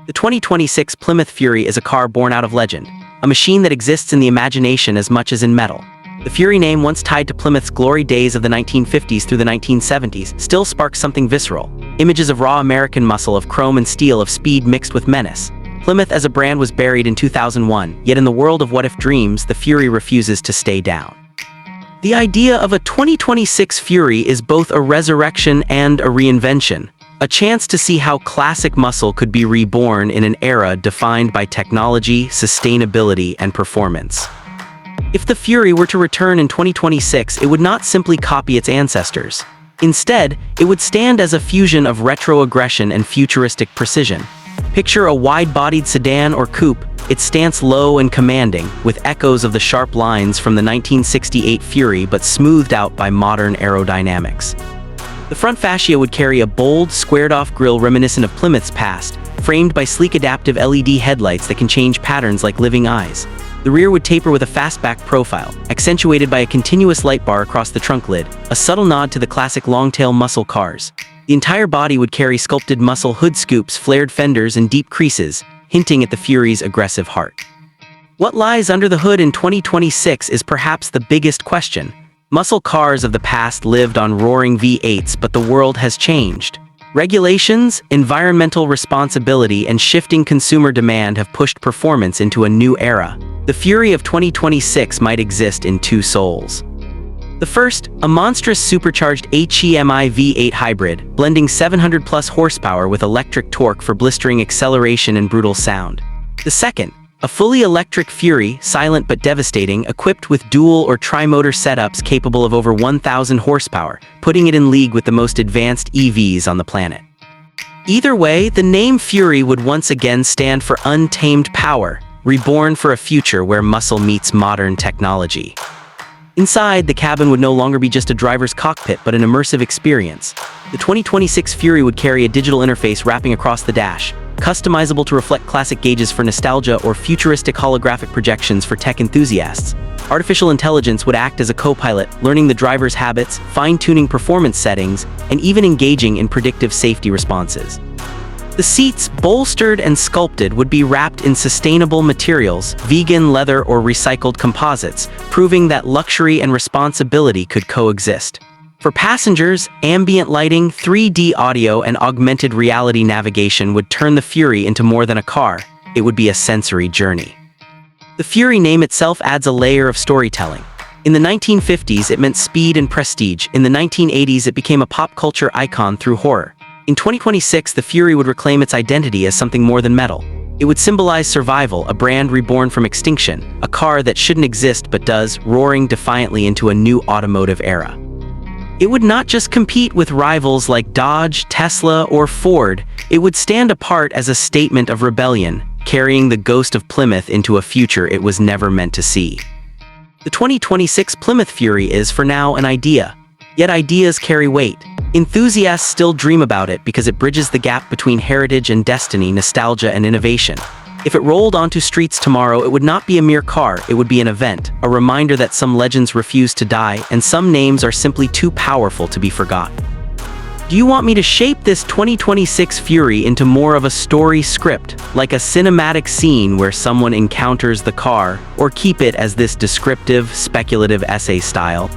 The 2026 Plymouth Fury is a car born out of legend, a machine that exists in the imagination as much as in metal. The Fury name, once tied to Plymouth's glory days of the 1950s through the 1970s, still sparks something visceral. Images of raw American muscle, of chrome and steel, of speed mixed with menace. Plymouth as a brand was buried in 2001, yet in the world of what-if dreams, the Fury refuses to stay down. The idea of a 2026 Fury is both a resurrection and a reinvention, a chance to see how classic muscle could be reborn in an era defined by technology, sustainability, and performance. If the Fury were to return in 2026, it would not simply copy its ancestors. Instead, it would stand as a fusion of retro aggression and futuristic precision. Picture a wide-bodied sedan or coupe, its stance low and commanding, with echoes of the sharp lines from the 1968 Fury but smoothed out by modern aerodynamics. The front fascia would carry a bold, squared-off grille reminiscent of Plymouth's past, framed by sleek adaptive LED headlights that can change patterns like living eyes. The rear would taper with a fastback profile, accentuated by a continuous light bar across the trunk lid, a subtle nod to the classic long-tail muscle cars. The entire body would carry sculpted muscle hood scoops, flared fenders, and deep creases, hinting at the Fury's aggressive heart. What lies under the hood in 2026 is perhaps the biggest question. Muscle cars of the past lived on roaring V8s, but the world has changed. Regulations, environmental responsibility, and shifting consumer demand have pushed performance into a new era. The Fury of 2026 might exist in two souls. The first, a monstrous supercharged HEMI V8 hybrid, blending 700-plus horsepower with electric torque for blistering acceleration and brutal sound. The second, a fully electric Fury, silent but devastating, equipped with dual or tri-motor setups capable of over 1,000 horsepower, putting it in league with the most advanced EVs on the planet. Either way, the name Fury would once again stand for untamed power, reborn for a future where muscle meets modern technology. Inside, the cabin would no longer be just a driver's cockpit but an immersive experience. The 2026 Fury would carry a digital interface wrapping across the dash, customizable to reflect classic gauges for nostalgia or futuristic holographic projections for tech enthusiasts. Artificial intelligence would act as a co-pilot, learning the driver's habits, fine-tuning performance settings, and even engaging in predictive safety responses. The seats, bolstered and sculpted, would be wrapped in sustainable materials, vegan leather or recycled composites, proving that luxury and responsibility could coexist. For passengers, ambient lighting, 3D audio, and augmented reality navigation would turn the Fury into more than a car. It would be a sensory journey. The Fury name itself adds a layer of storytelling. In the 1950s, it meant speed and prestige. In the 1980s, it became a pop culture icon through horror. In 2026, the Fury would reclaim its identity as something more than metal. It would symbolize survival, a brand reborn from extinction, a car that shouldn't exist but does, roaring defiantly into a new automotive era. It would not just compete with rivals like Dodge, Tesla, or Ford. It would stand apart as a statement of rebellion, carrying the ghost of Plymouth into a future it was never meant to see. The 2026 Plymouth Fury is, for now, an idea. Yet ideas carry weight. Enthusiasts still dream about it because it bridges the gap between heritage and destiny, nostalgia and innovation. If it rolled onto streets tomorrow, it would not be a mere car, it would be an event, a reminder that some legends refuse to die and some names are simply too powerful to be forgotten. Do you want me to shape this 2026 Fury into more of a story script, like a cinematic scene where someone encounters the car, or keep it as this descriptive, speculative essay style?